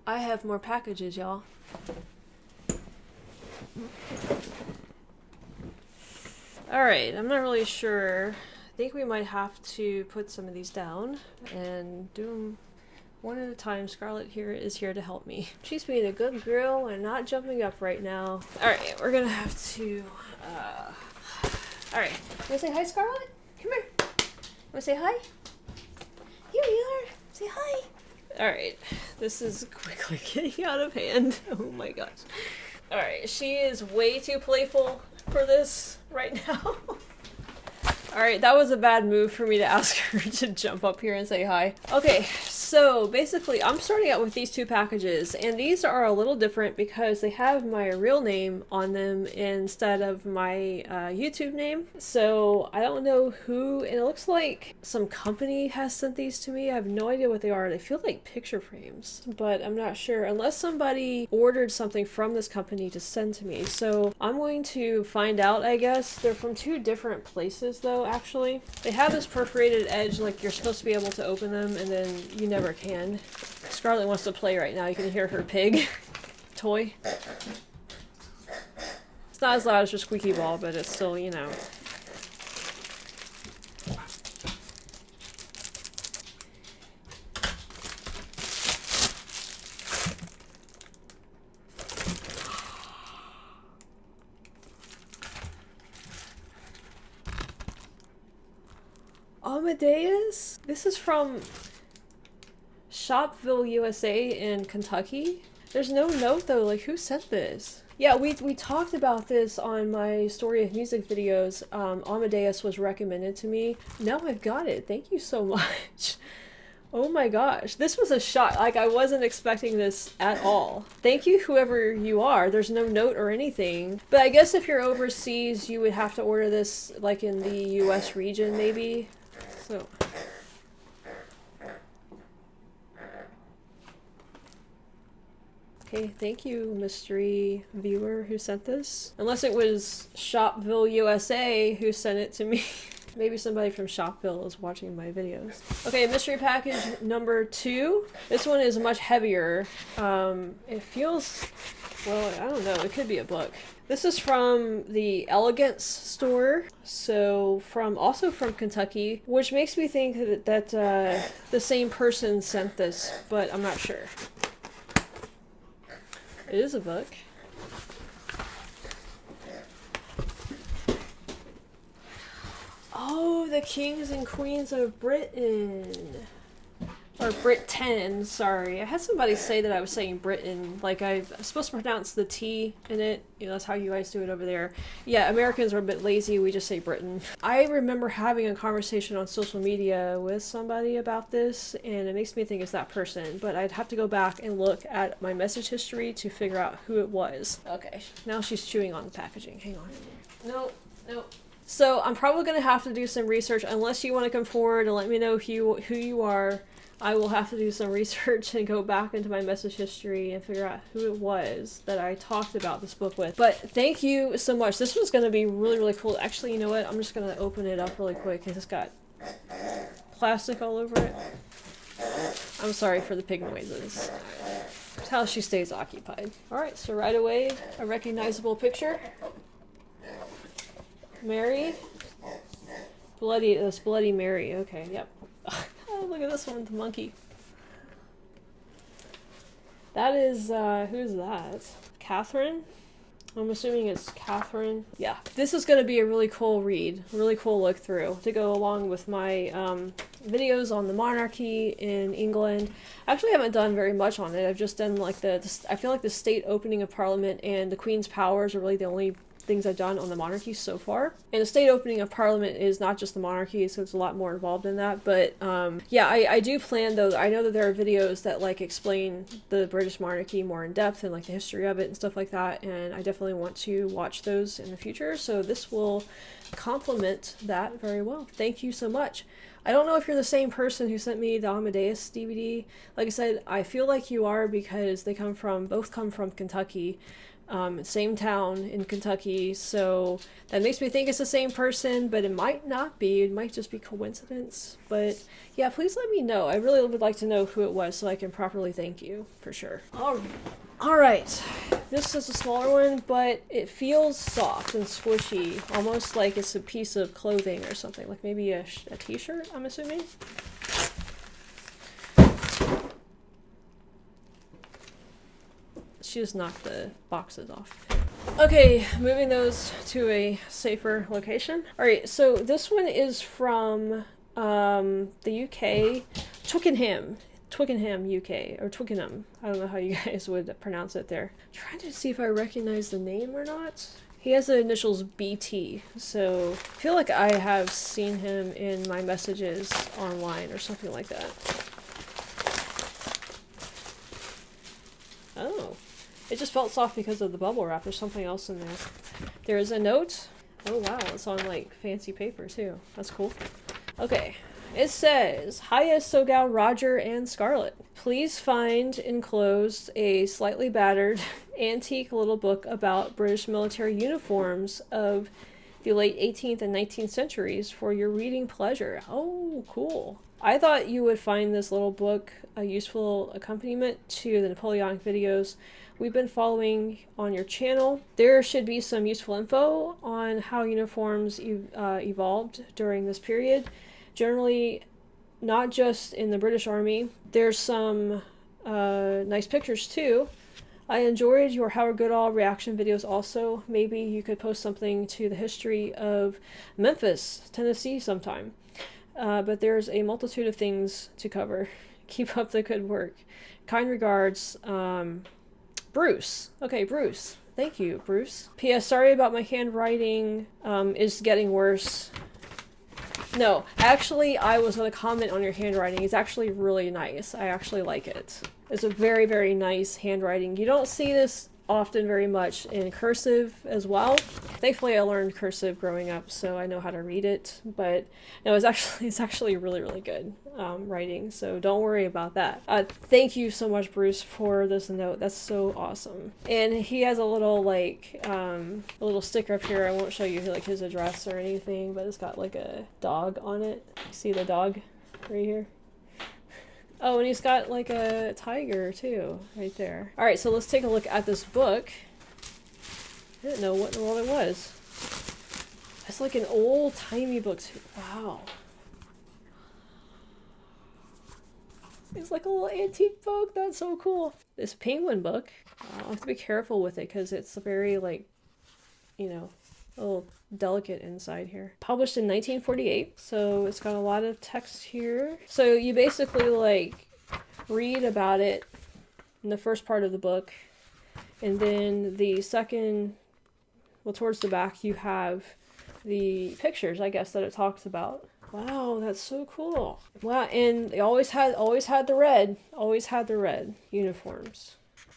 I have more packages, y'all. Alright, I'm not really sure. I think we might have to put some of these down and do them one at a time. Scarlett here is here to help me. She's being a good girl and not jumping up right now. Alright, we're gonna have to, Alright, you wanna say hi, Scarlett? Come here. You wanna say hi? Here we are. Say hi. Alright, this is quickly getting out of hand. Oh my gosh. Alright, she is way too playful for this right now. Alright, that was a bad move for me to ask her to jump up here and say hi. Okay, so basically I'm starting out with these two packages, and these are a little different because they have my real name on them instead of my YouTube name. So I don't know who, and it looks like some company has sent these to me. I have no idea what they are. They feel like picture frames, but I'm not sure unless somebody ordered something from this company to send to me. So I'm going to find out, I guess. They're from two different places though, actually. They have this perforated edge, like you're supposed to be able to open them, and then you never can. Scarlett wants to play right now. You can hear her pig toy. It's not as loud as your squeaky ball, but it's still, you know. Amadeus? This is from Shopville, USA in Kentucky. There's no note though, like who sent this? Yeah, we talked about this on my Story of Music videos. Amadeus was recommended to me. Now I've got it. Thank you so much. Oh my gosh, this was a shock. Like, I wasn't expecting this at all. Thank you, whoever you are. There's no note or anything. But I guess if you're overseas, you would have to order this, like, in the US region, maybe. So... Okay, thank you, mystery viewer who sent this. Unless it was Shopville, USA who sent it to me. Maybe somebody from Shopville is watching my videos. Okay, mystery package number 2. This one is much heavier. It feels, well, I don't know, it could be a book. This is from the Elegance store, so also from Kentucky, which makes me think that the same person sent this, but I'm not sure. It is a book. Oh, the kings and queens of Britain. Or Britain, sorry. I had somebody say that I was saying Britain. Like, I'm supposed to pronounce the T in it. You know, that's how you guys do it over there. Yeah, Americans are a bit lazy. We just say Britain. I remember having a conversation on social media with somebody about this, and it makes me think it's that person. But I'd have to go back and look at my message history to figure out who it was. Okay, now she's chewing on the packaging. Hang on. No, no. So I'm probably going to have to do some research. Unless you want to come forward and let me know who you are, I will have to do some research and go back into my message history and figure out who it was that I talked about this book with. But thank you so much. This was going to be really, really cool. Actually, you know what? I'm just going to open it up really quick because it's got plastic all over it. I'm sorry for the pig noises. That's how she stays occupied. Alright, so right away, a recognizable picture. Mary. That's Bloody Mary. Okay, yep. Oh, look at this one, the monkey. That is, who's that? Catherine? I'm assuming it's Catherine. Yeah, this is going to be a really cool read, really cool look through to go along with my videos on the monarchy in England. I actually haven't done very much on it. I've just done like I feel like the state opening of Parliament and the Queen's powers are really the only things I've done on the monarchy so far. And the state opening of Parliament is not just the monarchy, so it's a lot more involved in that. But yeah, I do plan though, I know that there are videos that like explain the British monarchy more in depth and like the history of it and stuff like that, and I definitely want to watch those in the future, so this will complement that very well. Thank you so much. I don't know if you're the same person who sent me the Amadeus DVD. Like I said, I feel like you are because they both come from Kentucky. Same town in Kentucky, so that makes me think it's the same person, but it might not be. It might just be coincidence. But yeah, please let me know. I really would like to know who it was so I can properly thank you, for sure. All right. This is a smaller one, but it feels soft and squishy, almost like it's a piece of clothing or something, like maybe a t-shirt, I'm assuming. She just knocked the boxes off. Okay, moving those to a safer location. Alright, so this one is from the UK, Twickenham, UK, or Twickenham. I don't know how you guys would pronounce it there. I'm trying to see if I recognize the name or not. He has the initials BT, so I feel like I have seen him in my messages online or something like that. Oh. It just felt soft because of the bubble wrap. There's something else in there. There is a note. Oh wow, it's on like fancy paper too. That's cool. Okay. It says, "Hiya SoGal, Roger, and Scarlett. Please find enclosed a slightly battered antique little book about British military uniforms of the late 18th and 19th centuries for your reading pleasure." Oh, cool. I thought you would find this little book a useful accompaniment to the Napoleonic videos we've been following on your channel. There should be some useful info on how uniforms evolved during this period. Generally, not just in the British Army. There's some nice pictures too. I enjoyed your Howard Goodall reaction videos also. Maybe you could post something to the history of Memphis, Tennessee sometime. But there's a multitude of things to cover. Keep up the good work. Kind regards, Bruce. Okay, Bruce. Thank you, Bruce. P.S. Sorry about my handwriting. Is getting worse. No, actually, I was going to comment on your handwriting. It's actually really nice. I actually like it. It's a very, very nice handwriting. You don't see this often very much in cursive as well. Thankfully, I learned cursive growing up, so I know how to read it. But no, it's actually really, really good writing. So don't worry about that. Thank you so much, Bruce, for this note. That's so awesome. And he has a little like a little sticker up here. I won't show you like his address or anything, but it's got like a dog on it. See the dog right here? Oh, and he's got like a tiger too, right there. Alright, so let's take a look at this book. I didn't know what in the world it was. It's like an old-timey book too. Wow. It's like a little antique book. That's so cool. This penguin book, I'll have to be careful with it because it's very like, you know, a little delicate inside here. Published in 1948, so it's got a lot of text here. So you basically like read about it in the first part of the book, and then the second, well, towards the back you have the pictures, I guess, that it talks about. Wow, that's so cool. Wow, and they always had the red uniforms.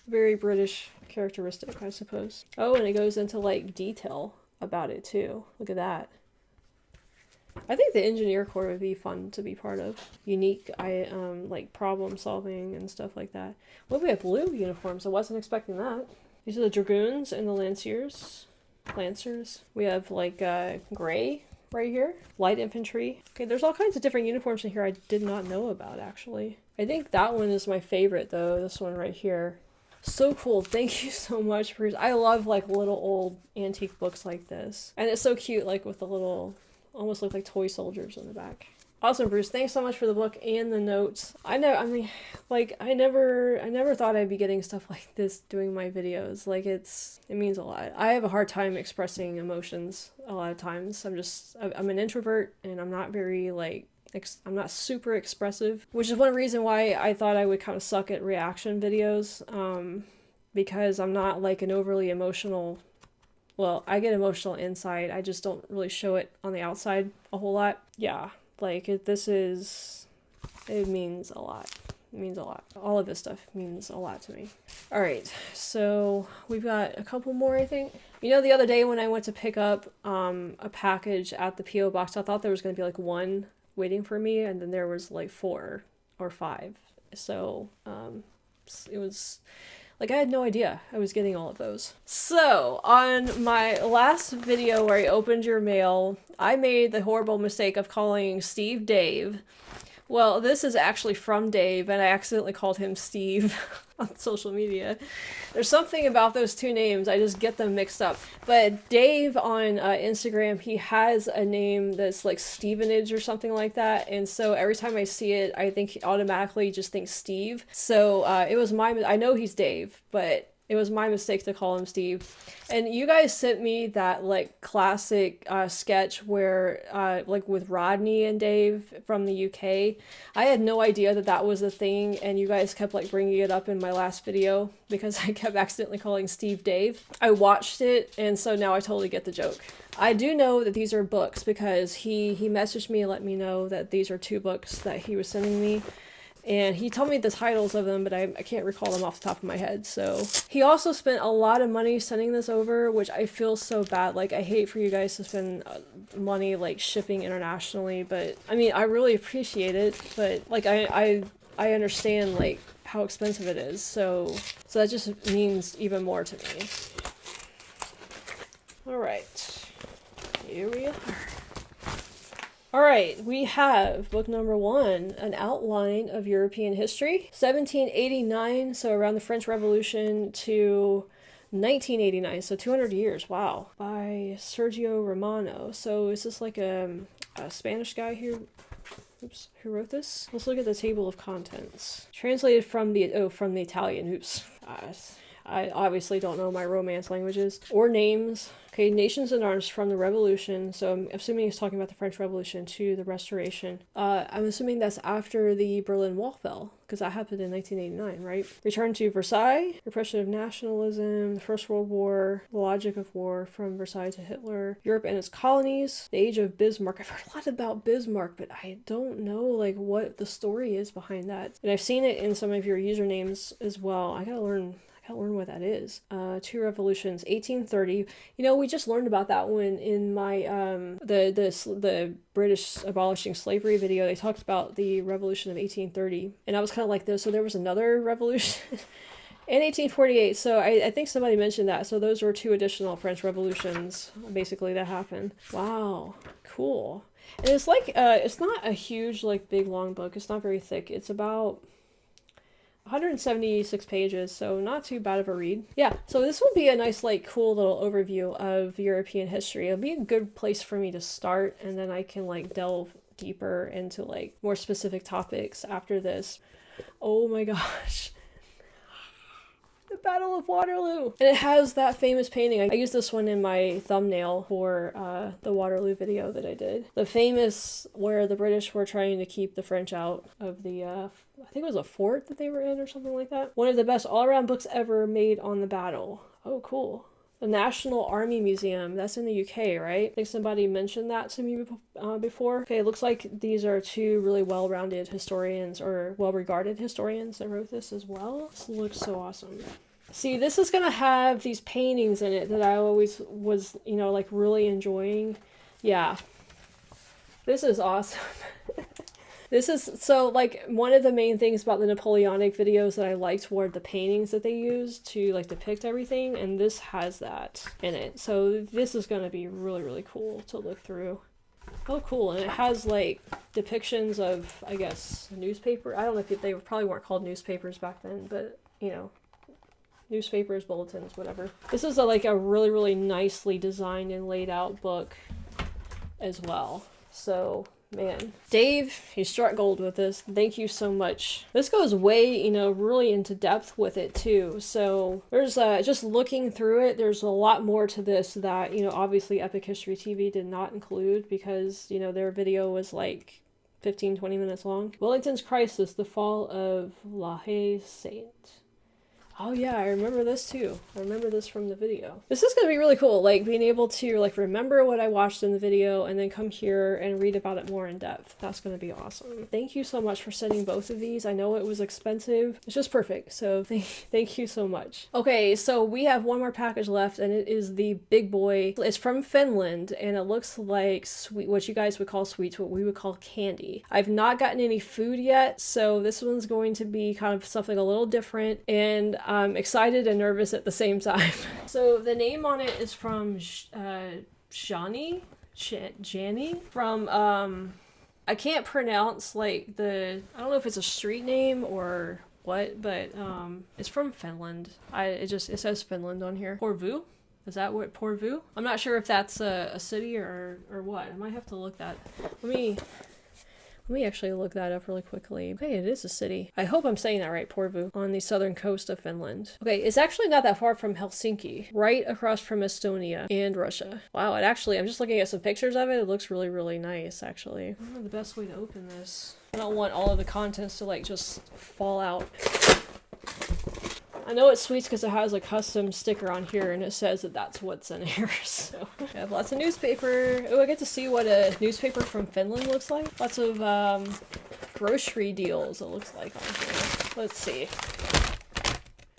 Very British characteristic, I suppose. Oh, and it goes into like detail about it too. Look at that. I think the engineer corps would be fun to be part of. Unique, like problem solving and stuff like that. Well, we have blue uniforms. I wasn't expecting that. These are the dragoons and the lancers. We have like gray right here. Light infantry. Okay, there's all kinds of different uniforms in here I did not know about actually. I think that one is my favorite though. This one right here. So cool. Thank you so much, Bruce. I love like little old antique books like this. And it's so cute, like with the little, almost look like toy soldiers in the back. Awesome, Bruce. Thanks so much for the book and the notes. I never thought I'd be getting stuff like this doing my videos. Like it means a lot. I have a hard time expressing emotions a lot of times. I'm an introvert and I'm not very like, I'm not super expressive, which is one reason why I thought I would kind of suck at reaction videos, because I'm not like an overly emotional, well, I get emotional inside, I just don't really show it on the outside a whole lot. Yeah, like it means a lot. It means a lot. All of this stuff means a lot to me. Alright, so we've got a couple more, I think. You know, the other day when I went to pick up a package at the P.O. box, I thought there was going to be like one waiting for me, and then there was like 4 or 5. So it was like I had no idea I was getting all of those. So on my last video where I opened your mail, I made the horrible mistake of calling Steve Dave. Well, this is actually from Dave, and I accidentally called him Steve on social media. There's something about those two names, I just get them mixed up. But Dave on Instagram, he has a name that's like Stevenage or something like that, and so every time I see it, I think automatically just think Steve. So it was I know he's Dave, but it was my mistake to call him Steve. And you guys sent me that like classic sketch where like with Rodney and Dave from the UK. I had no idea that that was a thing, and you guys kept like bringing it up in my last video because I kept accidentally calling Steve Dave. I watched it, and so now I totally get the joke. I do know that these are books because he messaged me and let me know that these are 2 books that he was sending me. And he told me the titles of them, but I can't recall them off the top of my head. So he also spent a lot of money sending this over, which I feel so bad. Like, I hate for you guys to spend money like shipping internationally, but I mean, I really appreciate it. But like, I understand like how expensive it is. So that just means even more to me. All right, here we are. All right, we have book number 1, An Outline of European History, 1789, so around the French Revolution, to 1989, so 200 years, wow, by Sergio Romano. So is this like a Spanish guy who wrote this? Let's look at the table of contents. Translated from the Italian, oops. I obviously don't know my Romance languages or names. Okay, nations and arms from the Revolution. So I'm assuming he's talking about the French Revolution to the Restoration. I'm assuming that's after the Berlin Wall fell, because that happened in 1989, right? Return to Versailles, repression of nationalism, the First World War, the logic of war from Versailles to Hitler, Europe and its colonies, the age of Bismarck. I've heard a lot about Bismarck, but I don't know like what the story is behind that. And I've seen it in some of your usernames as well. I gotta learn what that is. 2 revolutions, 1830. You know, we just learned about that one in my the British abolishing slavery video. They talked about the revolution of 1830, and I was kind of like this. So there was another revolution in 1848. So I think somebody mentioned that. So those were 2 additional French revolutions basically that happened. Wow, cool. And it's like it's not a huge like big long book. It's not very thick. It's about 176 pages, so not too bad of a read. Yeah, so this will be a nice, like, cool little overview of European history. It'll be a good place for me to start, and then I can, like, delve deeper into, like, more specific topics after this. Oh my gosh. The Battle of Waterloo! And it has that famous painting. I used this one in my thumbnail for the Waterloo video that I did. The famous, where the British were trying to keep the French out of the, I think it was a fort that they were in or something like that. One of the best all-around books ever made on the battle. Oh, cool. The National Army Museum, that's in the UK, right? I think somebody mentioned that to me before. Okay, it looks like these are 2 really well-rounded historians, or well-regarded historians that wrote this as well. This looks so awesome. See, this is gonna have these paintings in it that I always was, you know, like really enjoying. Yeah. This is awesome. This is, so, like, one of the main things about the Napoleonic videos that I liked were the paintings that they used to, like, depict everything, and this has that in it. So this is going to be really, really cool to look through. Oh, cool. And it has, like, depictions of, I guess, newspaper. I don't know if they probably weren't called newspapers back then, but, you know, newspapers, bulletins, whatever. This is, like, a really, really nicely designed and laid out book as well. So, man, Dave, he struck gold with this. Thank you so much. This goes way, you know, really into depth with it too. So there's just looking through it, there's a lot more to this that, you know, obviously Epic History TV did not include because, you know, their video was like 15-20 minutes long. Wellington's Crisis, the Fall of La Haye Saint. Oh yeah, I remember this too. I remember this from the video. This is gonna be really cool, like being able to like remember what I watched in the video and then come here and read about it more in depth. That's gonna be awesome. Thank you so much for sending both of these. I know it was expensive. It's just perfect, so thank you so much. Okay, so we have one more package left and it is the big boy. It's from Finland and it looks like sweet, what you guys would call sweets, what we would call candy. I've not gotten any food yet, so this one's going to be kind of something a little different, and I'm excited and nervous at the same time. So the name on it is from Jani from I can't pronounce like I don't know if it's a street name or what, but it's from Finland. It says Finland on here. Porvoo? Is that what Porvoo? I'm not sure if that's a city or what. I might have to look that. Let me actually look that up really quickly. Okay, it is a city. I hope I'm saying that right, Porvoo, on the southern coast of Finland. Okay, it's actually not that far from Helsinki, right across from Estonia and Russia. Wow, I'm just looking at some pictures of it. It looks really, really nice, actually. I don't know the best way to open this. I don't want all of the contents to like just fall out. I know it's sweets because it has a custom sticker on here and it says that that's what's in here. So I have lots of newspaper. Oh, I get to see what a newspaper from Finland looks like. Lots of grocery deals, it looks like on here. Let's see.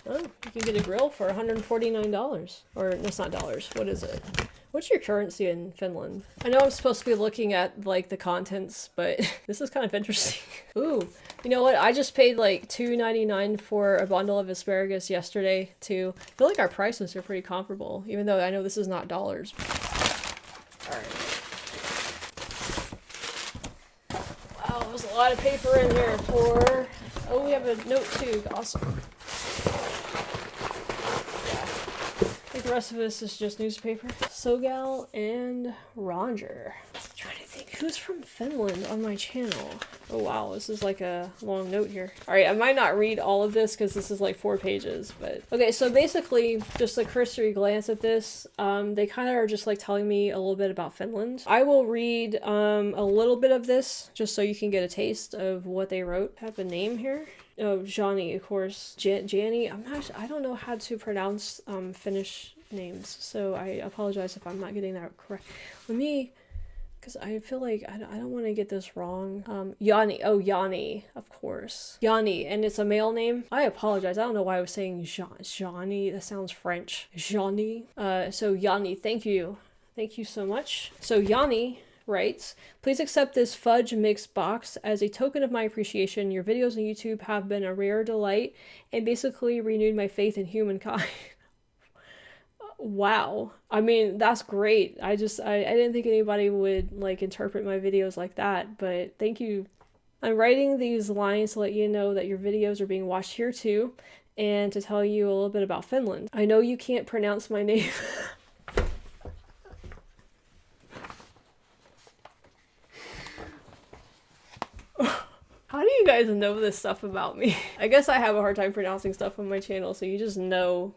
Oh, you can get a grill for $149. Or that's not dollars. What is it? What's your currency in Finland? I know I'm supposed to be looking at like the contents, but this is kind of interesting. Ooh, you know what? I just paid like $2.99 for a bundle of asparagus yesterday too. I feel like our prices are pretty comparable, even though I know this is not dollars. All right. Wow, there's a lot of paper in here for... Oh, we have a note too. Awesome. The rest of this is just newspaper. SoGal and Roger. I'm trying to think who's from Finland on my channel. Oh wow, this is like a long note here. Alright, I might not read all of this because this is like 4 pages, but... Okay, so basically, just a cursory glance at this, they kind of are just like telling me a little bit about Finland. I will read a little bit of this, just so you can get a taste of what they wrote. I have a name here. Oh, Johnny, of course. Jani. I don't know how to pronounce Finnish names, so I apologize if I'm not getting that correct. Because I feel like I don't want to get this wrong. Yanni. Oh, Yanni, of course. Yanni, and it's a male name. I apologize. I don't know why I was saying Johnny. That sounds French. Johnny. So Yanni, thank you. Thank you so much. So Yanni writes, please accept this fudge mix box as a token of my appreciation. Your videos on YouTube have been a rare delight and basically renewed my faith in humankind. Wow. I mean, that's great. I didn't think anybody would like interpret my videos like that, but thank you. I'm writing these lines to let you know that your videos are being watched here too, and to tell you a little bit about Finland. I know you can't pronounce my name. How do you guys know this stuff about me? I guess I have a hard time pronouncing stuff on my channel, so you just know.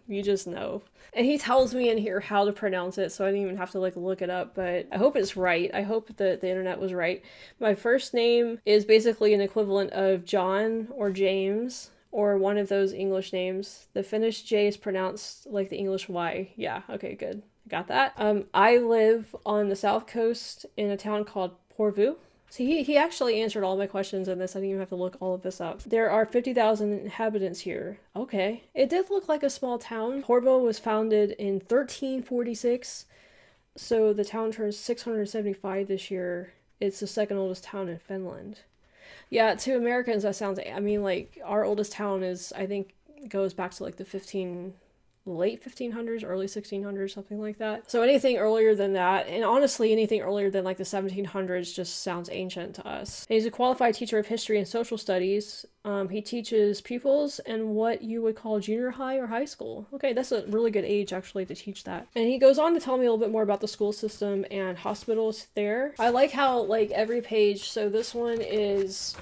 And he tells me in here how to pronounce it, so I didn't even have to like look it up, but I hope it's right. I hope that the internet was right. My first name is basically an equivalent of John or James, or one of those English names. The Finnish J is pronounced like the English Y. Yeah, okay, good. Got that. I live on the south coast in a town called Porvoo. So he actually answered all my questions in this. I didn't even have to look all of this up. There are 50,000 inhabitants here. Okay. It did look like a small town. Porvoo was founded in 1346. So the town turns 675 this year. It's the second oldest town in Finland. Yeah, to Americans that sounds... I mean, like, our oldest town is, I think, goes back to like the late 1500s, early 1600s, something like that. So anything earlier than that, and honestly anything earlier than like the 1700s just sounds ancient to us. And he's a qualified teacher of history and social studies. He teaches pupils in what you would call junior high or high school. Okay, that's a really good age actually to teach that. And he goes on to tell me a little bit more about the school system and hospitals there. I like how like every page, so this one has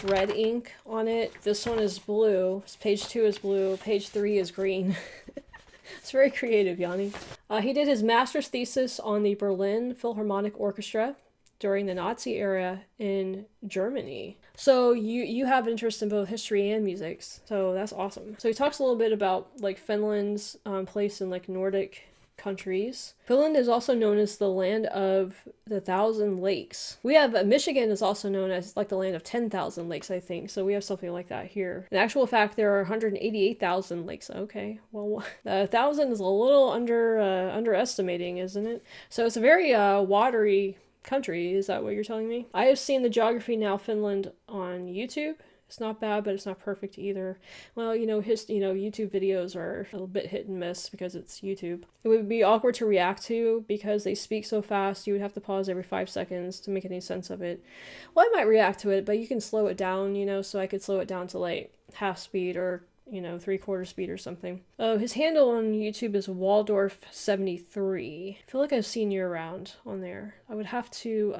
red ink on it. This one is blue. Page 2 is blue. Page 3 is green. It's very creative, Yanni. He did his master's thesis on the Berlin Philharmonic Orchestra. during the Nazi era in Germany. So you have interest in both history and music, so that's awesome. So he talks a little bit about like Finland's place in like Nordic countries. Finland is also known as the land of the 1,000 lakes. We have Michigan is also known as like the land of 10,000 lakes, I think. So we have something like that here. In actual fact, there are 188,000 lakes. Okay, well, 1,000 is a little underestimating, isn't it? So it's a very watery country. Is that what you're telling me? I have seen the Geography Now Finland on YouTube. It's not bad, but it's not perfect either. Well, YouTube videos are a little bit hit and miss because it's YouTube. It would be awkward to react to because they speak so fast. You would have to pause every 5 seconds to make any sense of it. Well, I might react to it, but you can slow it down, so I could slow it down to like half speed or 3/4 speed or something. His handle on YouTube is Waldorf73. I feel like I've seen you around on there. I would have to,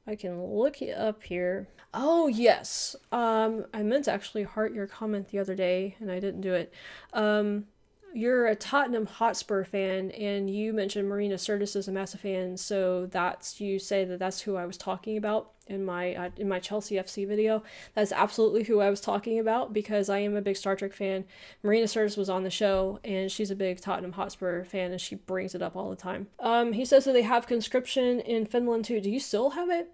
I can look it up here. Oh, yes. I meant to actually heart your comment the other day, and I didn't do it. You're a Tottenham Hotspur fan, and you mentioned Marina Sirtis is a massive fan, so you say that's who I was talking about in my Chelsea FC video. That's absolutely who I was talking about because I am a big Star Trek fan. Marina Sirtis was on the show, and she's a big Tottenham Hotspur fan, and she brings it up all the time. He says that they have conscription in Finland too. Do you still have it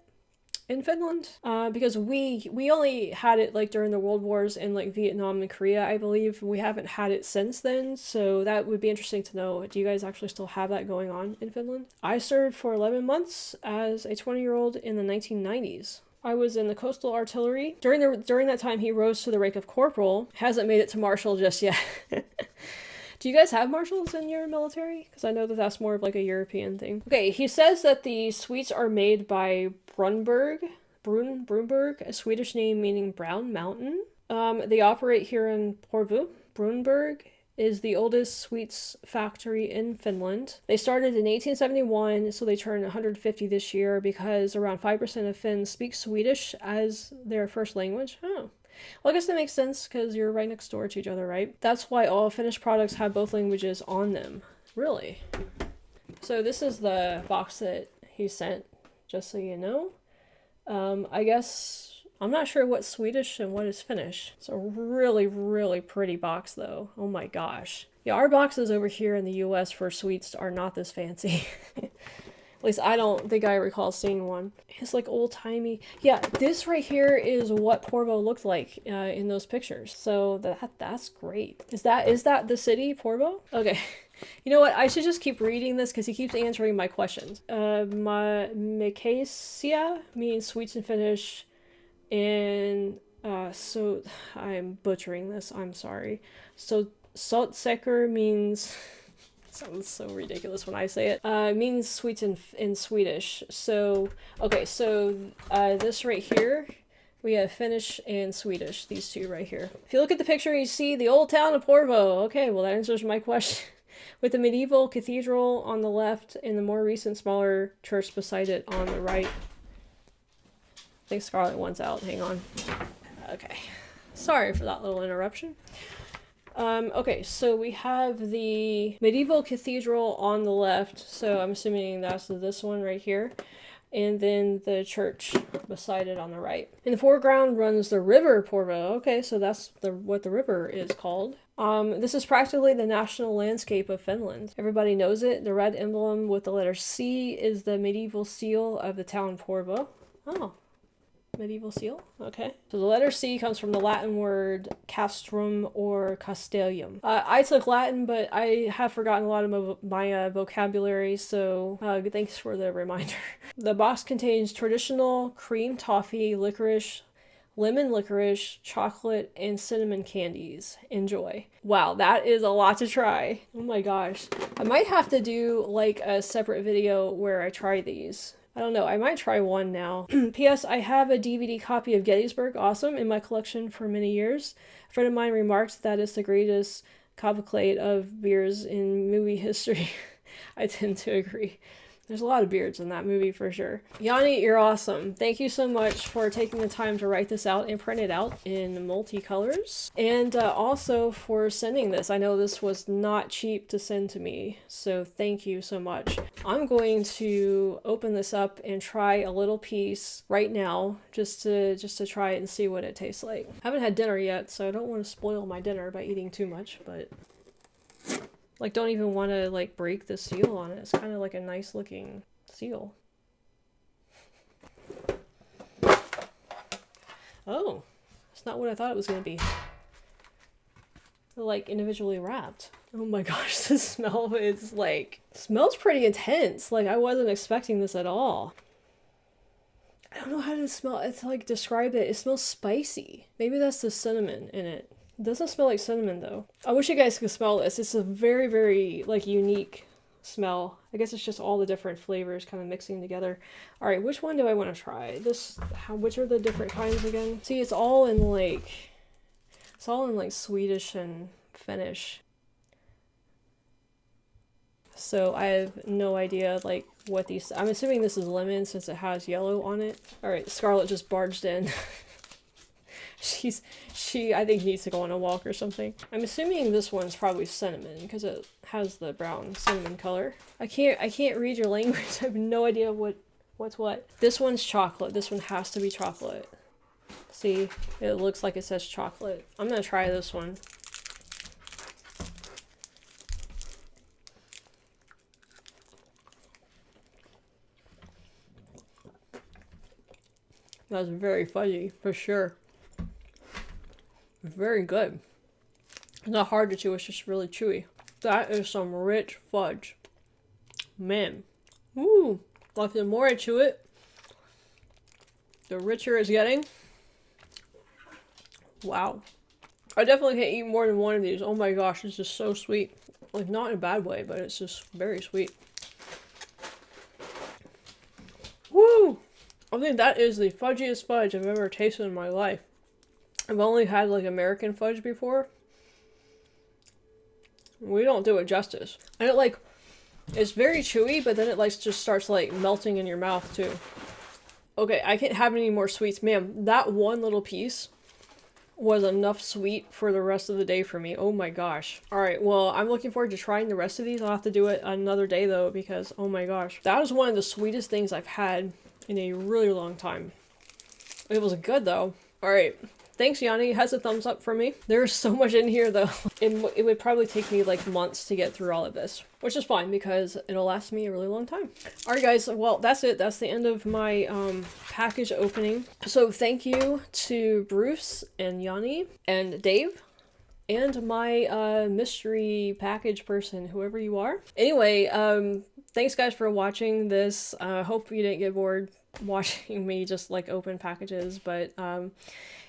in Finland? Because we only had it like during the World Wars in like Vietnam and Korea, I believe. We haven't had it since then, so that would be interesting to know. Do you guys actually still have that going on in Finland? I served for 11 months as a 20-year-old in the 1990s. I was in the coastal artillery. During that time, he rose to the rank of corporal. Hasn't made it to marshal just yet. Do you guys have marshals in your military? Because I know that that's more of like a European thing. Okay, he says that the sweets are made by Brunberg, a Swedish name meaning brown mountain. They operate here in Porvoo. Brunberg is the oldest sweets factory in Finland. They started in 1871, so they turned 150 this year because around 5% of Finns speak Swedish as their first language. Oh. Well, I guess that makes sense because you're right next door to each other, right? That's why all Finnish products have both languages on them. Really? So this is the box that he sent, just so you know. I guess I'm not sure what's Swedish and what is Finnish. It's a really, really pretty box, though. Oh my gosh. Yeah, our boxes over here in the US for sweets are not this fancy. At least I don't think I recall seeing one. It's like old-timey. Yeah, this right here is what Porvoo looked like in those pictures. So that's great. Is that the city, Porvoo? Okay. You know what? I should just keep reading this because he keeps answering my questions. Mikaisia means sweets in Finnish. And so I'm butchering this. I'm sorry. So saltsäker means... sounds so ridiculous when I say it. Means sweets in Swedish. So, okay, so this right here, we have Finnish and Swedish, these two right here. If you look at the picture, you see the old town of Porvoo. Okay, well that answers my question. With the medieval cathedral on the left and the more recent smaller church beside it on the right. I think Scarlet wants out. Hang on. Okay. Sorry for that little interruption. Okay, so we have the medieval cathedral on the left, so I'm assuming that's this one right here, and then the church beside it on the right. In the foreground runs the river Porvoo. Okay, so that's what the river is called. This is practically the national landscape of Finland. Everybody knows it. The red emblem with the letter C is the medieval seal of the town Porvoo. Oh. Medieval seal? Okay. So the letter C comes from the Latin word castrum or castellum. I took Latin, but I have forgotten a lot of my vocabulary, so thanks for the reminder. The box contains traditional cream toffee, licorice, lemon licorice, chocolate, and cinnamon candies. Enjoy. Wow, that is a lot to try. Oh my gosh. I might have to do like a separate video where I try these. I don't know, I might try one now. P.S. I have a DVD copy of Gettysburg, awesome, in my collection for many years. A friend of mine remarked that it's the greatest cavalcade of beers in movie history. I tend to agree. There's a lot of beards in that movie for sure. Yanni, you're awesome. Thank you so much for taking the time to write this out and print it out in multicolors. And also for sending this. I know this was not cheap to send to me, so thank you so much. I'm going to open this up and try a little piece right now just to try it and see what it tastes like. I haven't had dinner yet, so I don't want to spoil my dinner by eating too much, but like, don't even want to, like, break the seal on it. It's kind of like a nice looking seal. Oh, it's not what I thought it was going to be. They're, like, individually wrapped. Oh my gosh, the smell is, like, smells pretty intense. Like, I wasn't expecting this at all. I don't know how to smell it. It's like, describe it. It smells spicy. Maybe that's the cinnamon in it. It doesn't smell like cinnamon though. I wish you guys could smell this. It's a very, very like unique smell. I guess it's just all the different flavors kind of mixing together. All right, which one do I want to try? Which are the different kinds again? See, it's all in like Swedish and Finnish. So I have no idea like what these, I'm assuming this is lemon since it has yellow on it. All right, Scarlett just barged in. She I think needs to go on a walk or something. I'm assuming this one's probably cinnamon because it has the brown cinnamon color. I can't read your language. I have no idea what's what. This one's chocolate. This one has to be chocolate. See, it looks like it says chocolate. I'm gonna try this one. That's very fudgy for sure. Very good. It's not hard to chew, it's just really chewy. That is some rich fudge. Man. Ooh. Like the more I chew it, the richer it's getting. Wow. I definitely can't eat more than one of these. Oh my gosh, it's just so sweet. Like, not in a bad way, but it's just very sweet. Woo! I think that is the fudgiest fudge I've ever tasted in my life. I've only had like American fudge before. We don't do it justice. And it like, it's very chewy, but then it like just starts like melting in your mouth too. Okay, I can't have any more sweets. Man, that one little piece was enough sweet for the rest of the day for me. Oh my gosh. All right, well, I'm looking forward to trying the rest of these. I'll have to do it another day though, because oh my gosh. That was one of the sweetest things I've had in a really long time. It was good though. All right. Thanks, Yanni. It has a thumbs up from me. There's so much in here, though. It would probably take me, like, months to get through all of this. Which is fine, because it'll last me a really long time. Alright, guys. Well, that's it. That's the end of my package opening. So, thank you to Bruce and Yanni and Dave. And my mystery package person, whoever you are. Anyway, thanks, guys, for watching this. Hope you didn't get bored watching me just, like, open packages. But,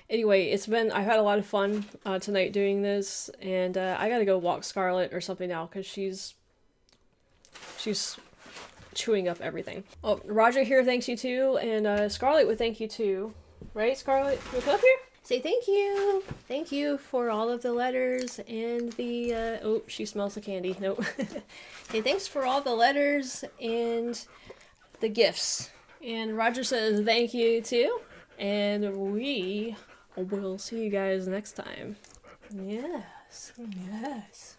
anyway, I've had a lot of fun tonight doing this, and I gotta go walk Scarlett or something now, because she's chewing up everything. Oh, Roger here thanks you too, and Scarlett would thank you too. Right, Scarlett? You come up here? Say thank you! Thank you for all of the letters and the, oh, she smells the candy. Nope. Hey, thanks for all the letters and the gifts. And Roger says thank you too, and we... we'll see you guys next time. Yes. Yes.